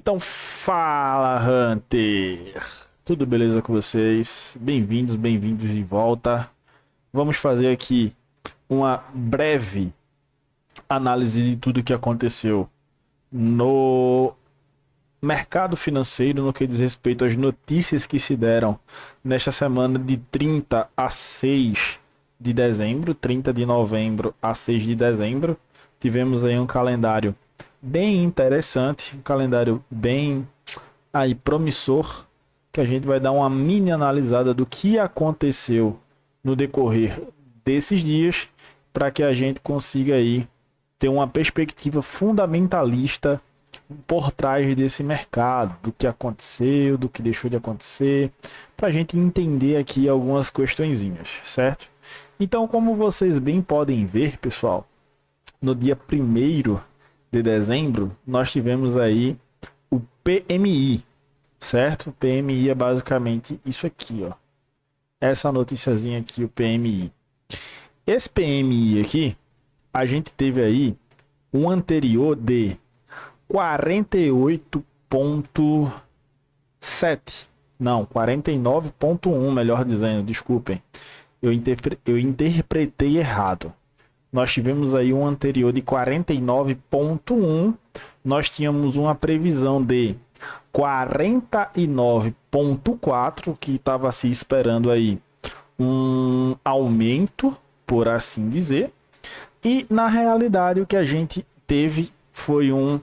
Então fala, Hunter! Tudo beleza com vocês? Bem-vindos de volta. Vamos fazer aqui uma breve análise de tudo que aconteceu no mercado financeiro no que diz respeito às notícias que se deram nesta semana de 30 a 6 de dezembro, 30 de novembro a 6 de dezembro. Tivemos aí um calendário bem interessante, um calendário bem aí promissor, que a gente vai dar uma mini analisada do que aconteceu no decorrer desses dias, para que a gente consiga aí ter uma perspectiva fundamentalista por trás desse mercado, do que aconteceu, do que deixou de acontecer, para a gente entender aqui algumas questõezinhas, certo? Então, como vocês bem podem ver, pessoal, no dia 1º de dezembro, nós tivemos aí o PMI, certo? O PMI é basicamente isso aqui, ó. Essa noticiazinha aqui, o PMI. Esse PMI aqui, a gente teve aí um anterior de 48,7. Não, 49,1, melhor dizendo, desculpem. Eu interpretei errado. Nós tivemos aí um anterior de 49,1. Nós tínhamos uma previsão de 49,4, que estava se esperando aí um aumento, por assim dizer. E na realidade o que a gente teve foi um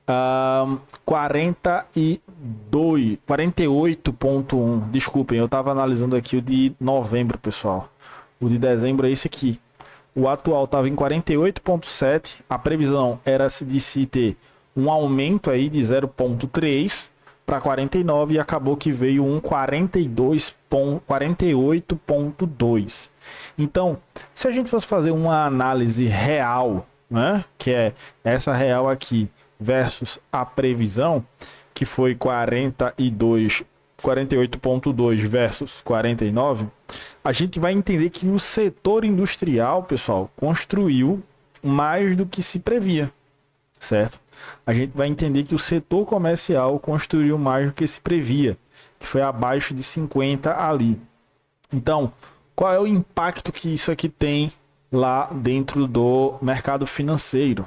48,1. Desculpem, eu estava analisando aqui o de novembro, pessoal. O de dezembro é esse aqui. O atual estava em 48,7. A previsão era de se ter um aumento aí de 0,3 para 49 e acabou que veio um 48,2. Então, se a gente fosse fazer uma análise real, né, que é essa real aqui versus a previsão, que foi 48,2 versus 49, a gente vai entender que o setor industrial, pessoal, construiu mais do que se previa, certo? A gente vai entender que o setor comercial construiu mais do que se previa, que foi abaixo de 50 ali. Então, qual é o impacto que isso aqui tem lá dentro do mercado financeiro?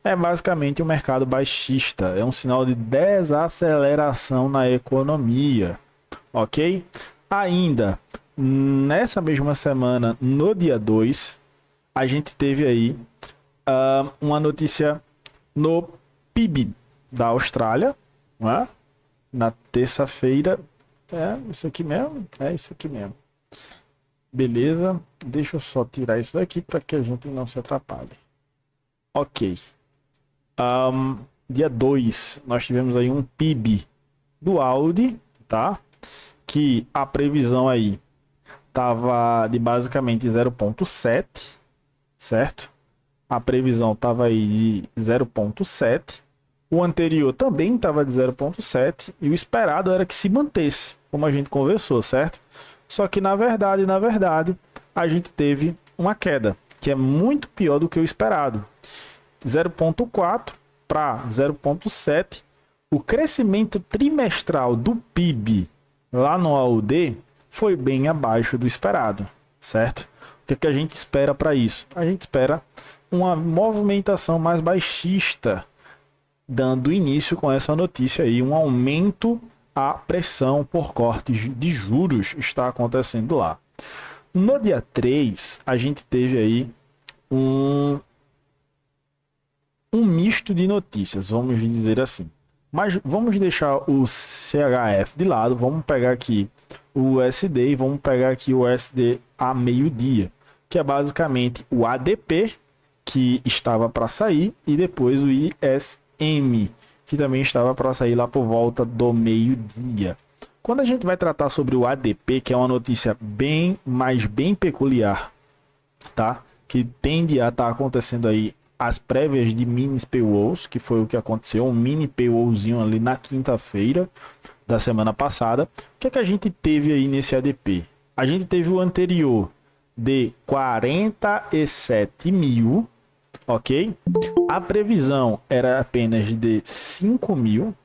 É basicamente um mercado baixista, é um sinal de desaceleração na economia, ok? Ainda nessa mesma semana, no dia 2, a gente teve aí uma notícia no PIB da Austrália, não é? Na terça-feira. É isso aqui mesmo? É isso aqui mesmo. Beleza, deixa eu só tirar isso daqui para que a gente não se atrapalhe. Ok. Dia 2, nós tivemos aí um PIB do Audi, tá? Que a previsão aí tava de basicamente 0,7, certo? A previsão tava aí de 0,7. O anterior também estava de 0,7 e o esperado era que se mantesse, como a gente conversou, certo? Só que na verdade, a gente teve uma queda, que é muito pior do que o esperado. 0,4 para 0,7. O crescimento trimestral do PIB lá no AUD foi bem abaixo do esperado, certo? O que a gente espera para isso? A gente espera uma movimentação mais baixista, dando início com essa notícia aí, um aumento à pressão por cortes de juros está acontecendo lá. No dia 3, a gente teve aí um misto de notícias, vamos dizer assim. Mas vamos deixar o CHF de lado, vamos pegar aqui o USD e vamos pegar aqui o USD a meio-dia, que é basicamente o ADP, que estava para sair, e depois o ISM, que também estava para sair lá por volta do meio-dia. Quando a gente vai tratar sobre o ADP, que é uma notícia bem peculiar, tá? Que tende a estar acontecendo aí as prévias de mini payrolls, que foi o que aconteceu, um mini payrolzinho ali na quinta-feira da semana passada. O que a gente teve aí nesse ADP? A gente teve o anterior de 47 mil, ok? A previsão era apenas de 5 mil,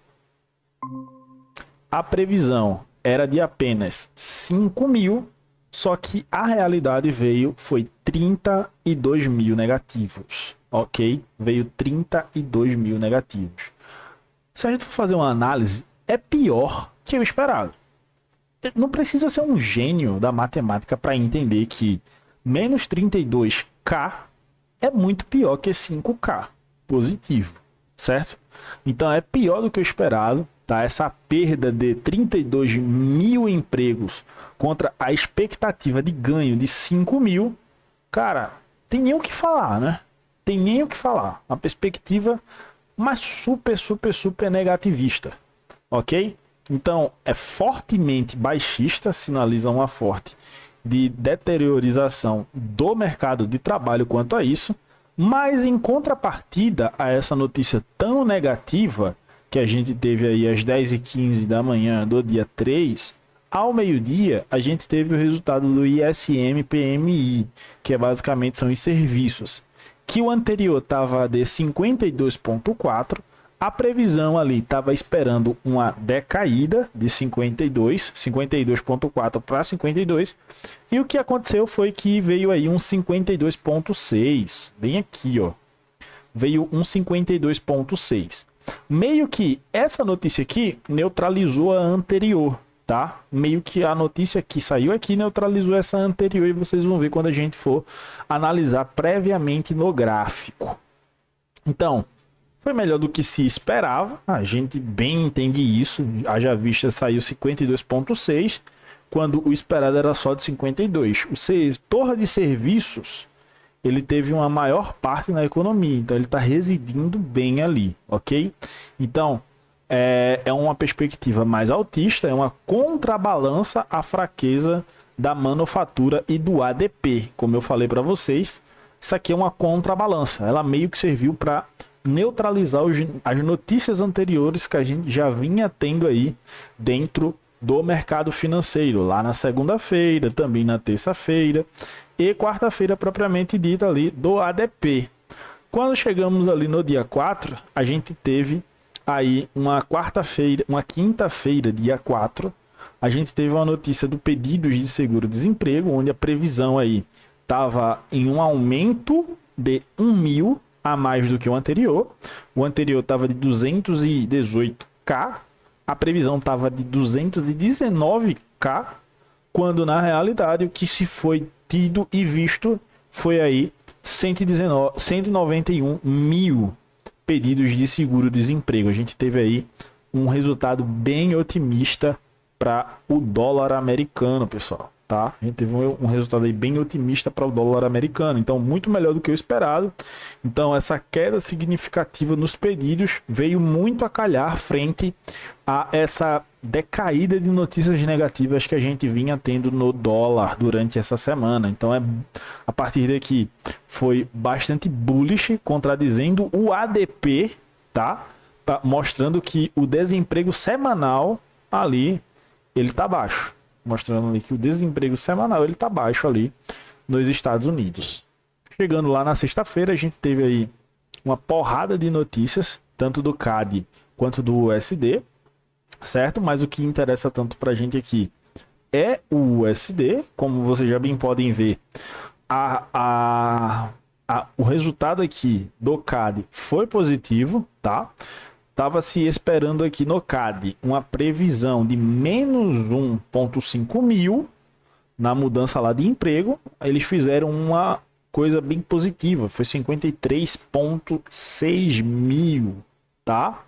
a previsão era de apenas 5 mil, só que a realidade foi 32 mil negativos, ok? Veio 32 mil negativos. Se a gente for fazer uma análise, é pior que o esperado. Não precisa ser um gênio da matemática para entender que menos 32k é muito pior que 5k positivo, certo? Então é pior do que o esperado, tá? Essa perda de 32 mil empregos contra a expectativa de ganho de 5 mil, cara, tem nem o que falar, né? Tem nem o que falar. Uma perspectiva, mas super negativista, ok? Então é fortemente baixista, sinaliza uma forte de deteriorização do mercado de trabalho quanto a isso, mas em contrapartida a essa notícia tão negativa que a gente teve aí às 10h15 da manhã do dia 3, ao meio-dia a gente teve o resultado do ISM-PMI, que basicamente são os serviços, que o anterior estava de 52,4, a previsão ali estava esperando uma decaída de 52,4 para 52, e o que aconteceu foi que veio aí um 52,6, bem aqui, ó, veio um 52,6. Meio que essa notícia aqui neutralizou a anterior, tá? Meio que a notícia que saiu aqui neutralizou essa anterior, e vocês vão ver quando a gente for analisar previamente no gráfico. Então, foi melhor do que se esperava, a gente bem entende isso, haja vista saiu 52,6, quando o esperado era só de 52. O setor de serviços, ele teve uma maior parte na economia, então ele está residindo bem ali, ok? Então, é uma perspectiva mais altista, é uma contrabalança à fraqueza da manufatura e do ADP. Como eu falei para vocês, isso aqui é uma contrabalança, ela meio que serviu para neutralizar as notícias anteriores que a gente já vinha tendo aí dentro do mercado financeiro, lá na segunda-feira, também na terça-feira e quarta-feira propriamente dita ali do ADP. Quando chegamos ali no dia 4, a gente teve aí uma quinta-feira, dia 4, a gente teve uma notícia do pedidos de seguro-desemprego, onde a previsão aí estava em um aumento de 1 mil a mais do que o anterior. O anterior estava de 218k, a previsão estava de 219k, quando na realidade o que se foi tido e visto foi aí 191 mil pedidos de seguro-desemprego. A gente teve aí um resultado bem otimista para o dólar americano, pessoal. Tá? A gente teve um resultado aí bem otimista para o dólar americano, então muito melhor do que o esperado. Então essa queda significativa nos pedidos veio muito a calhar frente a essa decaída de notícias negativas que a gente vinha tendo no dólar durante essa semana. Então a partir daqui foi bastante bullish, contradizendo o ADP, tá? Mostrando que o desemprego semanal ali ele tá baixo. Mostrando ali que o desemprego semanal ele está baixo ali nos Estados Unidos. Chegando lá na sexta-feira, a gente teve aí uma porrada de notícias, tanto do CAD quanto do USD, certo? Mas o que interessa tanto para a gente aqui é o USD, como vocês já bem podem ver, o resultado aqui do CAD foi positivo, tá? Estava se esperando aqui no CAD uma previsão de menos 1,5 mil na mudança lá de emprego. Eles fizeram uma coisa bem positiva, foi 53,6 mil, tá?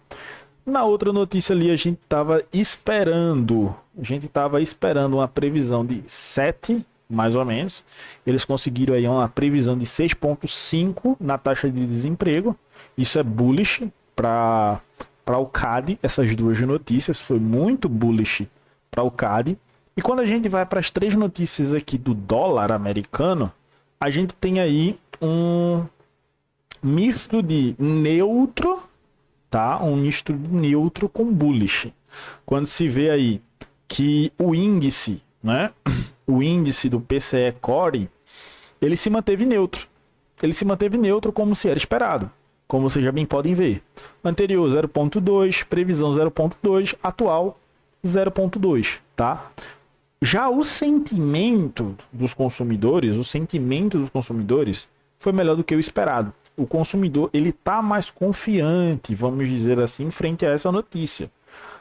Na outra notícia ali a gente estava esperando uma previsão de 7, mais ou menos. Eles conseguiram aí uma previsão de 6,5 na taxa de desemprego. Isso é bullish para o CAD, essas duas notícias, foi muito bullish para o CAD. E quando a gente vai para as três notícias aqui do dólar americano, a gente tem aí um misto de neutro, tá? Um misto de neutro com bullish. Quando se vê aí que o índice, né? O índice do PCE Core, ele se manteve neutro. Ele se manteve neutro como se era esperado, como vocês já bem podem ver. Anterior 0,2, previsão 0,2, atual 0,2, tá? Já o sentimento dos consumidores foi melhor do que o esperado. O consumidor, ele tá mais confiante, vamos dizer assim, frente a essa notícia.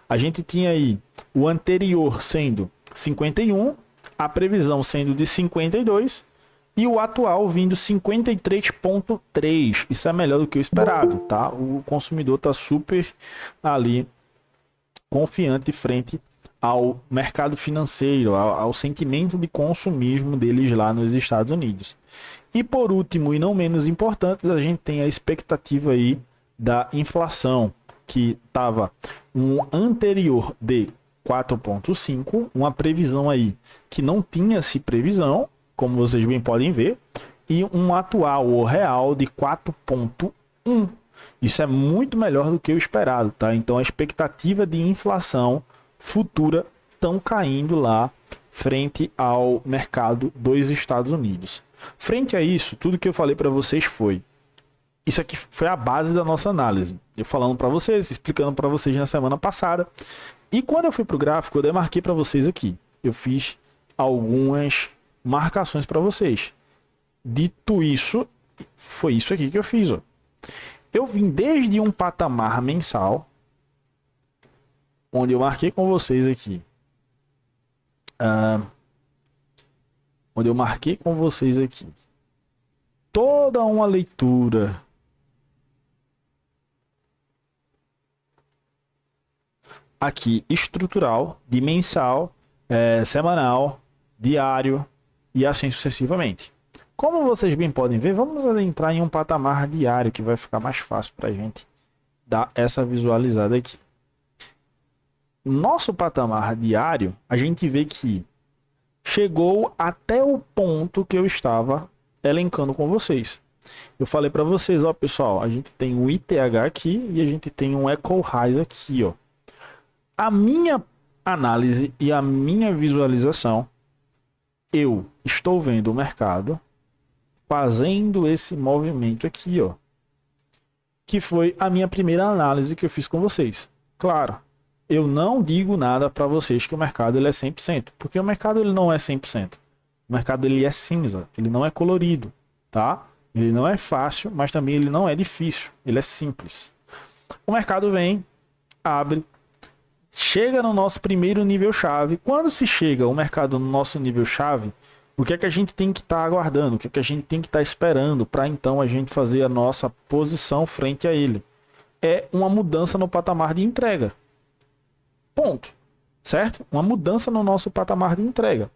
A gente tinha aí o anterior sendo 51, a previsão sendo de 52 e o atual vindo 53,3. Isso é melhor do que o esperado, tá? O consumidor tá super ali confiante frente ao mercado financeiro, ao sentimento de consumismo deles lá nos Estados Unidos. E por último, e não menos importante, a gente tem a expectativa aí da inflação, que estava um anterior de 4,5, uma previsão aí que não tinha-se previsão, como vocês bem podem ver, e um atual ou real de 4,1. Isso é muito melhor do que o esperado, tá? Então a expectativa de inflação futura estão caindo lá frente ao mercado dos Estados Unidos. Frente a isso, tudo que eu falei para vocês isso aqui foi a base da nossa análise. Eu falando para vocês, explicando para vocês na semana passada. E quando eu fui para o gráfico, eu demarquei para vocês aqui. Eu fiz algumas marcações para vocês. Dito isso, foi isso aqui que eu fiz, ó. Eu vim desde um patamar mensal, onde eu marquei com vocês aqui. Toda uma leitura aqui estrutural, de mensal, semanal, diário e assim sucessivamente. Como vocês bem podem ver, vamos adentrar em um patamar diário que vai ficar mais fácil para a gente dar essa visualizada aqui. Nosso patamar diário, a gente vê que chegou até o ponto que eu estava elencando com vocês. Eu falei para vocês, ó pessoal, a gente tem um ITH aqui e a gente tem um Equal Highs aqui, ó. A minha análise e a minha visualização, eu estou vendo o mercado fazendo esse movimento aqui, ó, que foi a minha primeira análise que eu fiz com vocês. Claro, eu não digo nada para vocês que o mercado ele é 100%, porque o mercado ele não é 100%. O mercado ele é cinza, ele não é colorido, tá? Ele não é fácil, mas também ele não é difícil, ele é simples. O mercado vem, abre, chega no nosso primeiro nível chave. Quando se chega o mercado no nosso nível chave, o que é que a gente tem que estar aguardando? O que é que a gente tem que estar esperando para então a gente fazer a nossa posição frente a ele? É uma mudança no patamar de entrega. Ponto. Certo? Uma mudança no nosso patamar de entrega.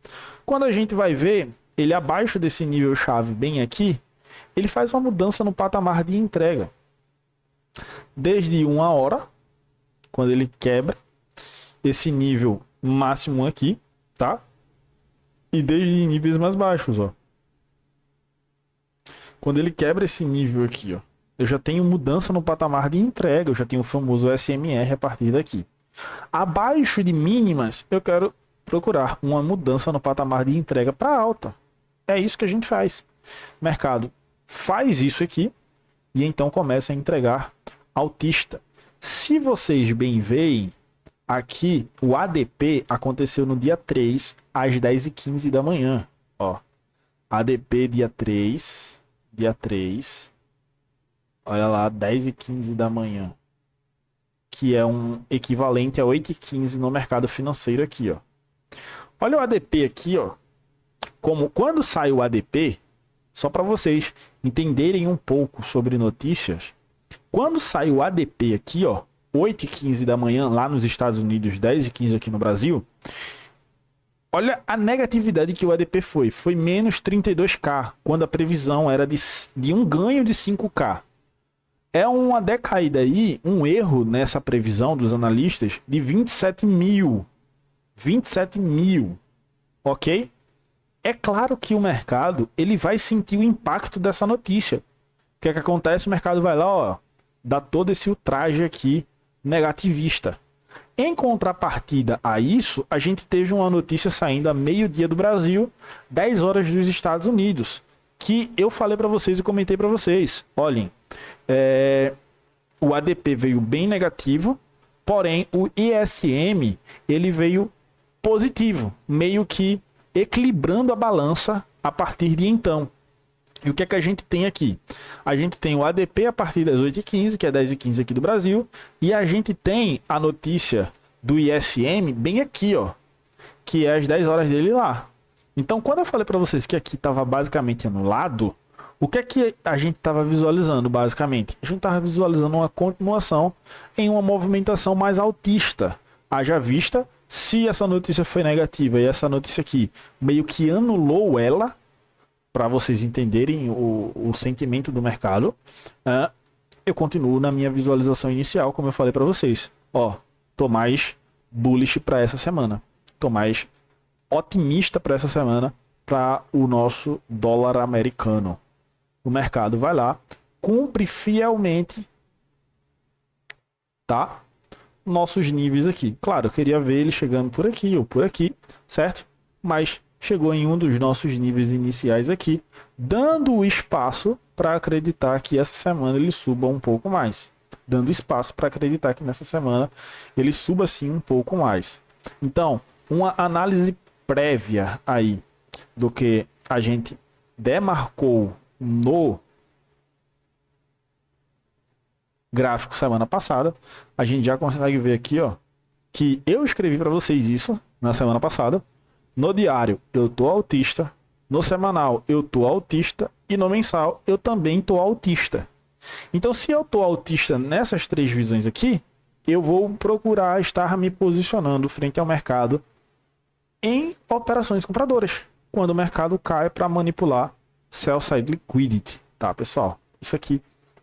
Quando a gente vai ver ele abaixo desse nível chave bem aqui, ele faz uma mudança no patamar de entrega. Desde 1 hora, quando ele quebra esse nível máximo aqui, tá? E desde níveis mais baixos, ó. Quando ele quebra esse nível aqui, ó, eu já tenho mudança no patamar de entrega, eu já tenho o famoso SMR a partir daqui. Abaixo de mínimas, eu quero procurar uma mudança no patamar de entrega para alta. É isso que a gente faz. O mercado faz isso aqui e então começa a entregar altista. Se vocês bem veem, aqui o ADP aconteceu no dia 3, às 10h15 da manhã. Ó, ADP dia 3, olha lá, 10h15 da manhã. Que é um equivalente a 8h15 no mercado financeiro aqui, ó. Olha o ADP aqui, ó. Quando sai o ADP, só para vocês entenderem um pouco sobre notícias, quando sai o ADP aqui, ó, 8h15 da manhã lá nos Estados Unidos, 10h15 aqui no Brasil, olha a negatividade que o ADP foi. Foi menos 32k, quando a previsão era de um ganho de 5k. É uma decaída aí, um erro nessa previsão dos analistas de 27 mil. 27 mil, ok? É claro que o mercado ele vai sentir o impacto dessa notícia. O que é que acontece? O mercado vai lá, ó, dá todo esse ultraje aqui negativista. Em contrapartida a isso, a gente teve uma notícia saindo a meio-dia do Brasil, 10 horas dos Estados Unidos, que eu falei para vocês e comentei para vocês. Olhem, o ADP veio bem negativo, Porém, o ISM, ele veio positivo, meio que equilibrando a balança a partir de então. E o que é que a gente tem aqui? A gente tem o ADP a partir das 8h15, que é 10h15 aqui do Brasil, e a gente tem a notícia do ISM bem aqui, ó, que é às 10 horas dele lá. Então, quando eu falei para vocês que aqui estava basicamente anulado, o que é que a gente estava visualizando, basicamente? A gente estava visualizando uma continuação em uma movimentação mais altista. Haja vista, se essa notícia foi negativa e essa notícia aqui meio que anulou ela, para vocês entenderem o sentimento do mercado, eu continuo na minha visualização inicial, como eu falei para vocês. Ó, tô mais bullish para essa semana. Tô mais otimista para essa semana para o nosso dólar americano. O mercado vai lá, cumpre fielmente, tá? Nossos níveis aqui. Claro, eu queria ver ele chegando por aqui ou por aqui, certo? Mas chegou em um dos nossos níveis iniciais aqui, dando o espaço para acreditar que essa semana ele suba um pouco mais. Dando espaço para acreditar que nessa semana ele suba sim um pouco mais. Então, uma análise prévia aí do que a gente demarcou no gráfico semana passada, a gente já consegue ver aqui, ó, que eu escrevi para vocês isso na semana passada. No diário eu tô autista, no semanal eu tô autista e no mensal eu também tô autista. Então, se eu tô autista nessas três visões aqui, eu vou procurar estar me posicionando frente ao mercado em operações compradoras, quando o mercado cai para manipular sell side liquidity, tá, pessoal? Isso aqui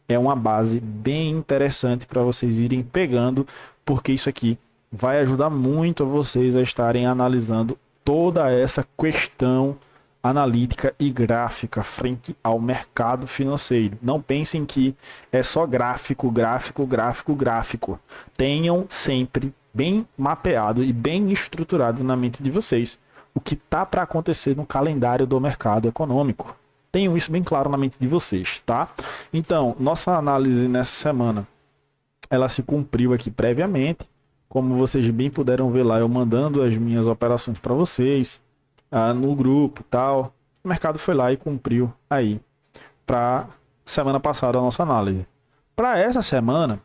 é uma base bem interessante para vocês irem pegando, porque isso aqui vai ajudar muito a vocês a estarem analisando toda essa questão analítica e gráfica frente ao mercado financeiro. Não pensem que é só gráfico, gráfico, gráfico, gráfico. Tenham sempre bem mapeado e bem estruturado na mente de vocês o que está para acontecer no calendário do mercado econômico. Tenham isso bem claro na mente de vocês, tá? Então, nossa análise nessa semana, ela se cumpriu aqui previamente. Como vocês bem puderam ver lá, eu mandando as minhas operações para vocês, no grupo e tal. O mercado foi lá e cumpriu aí para semana passada a nossa análise. Para essa semana,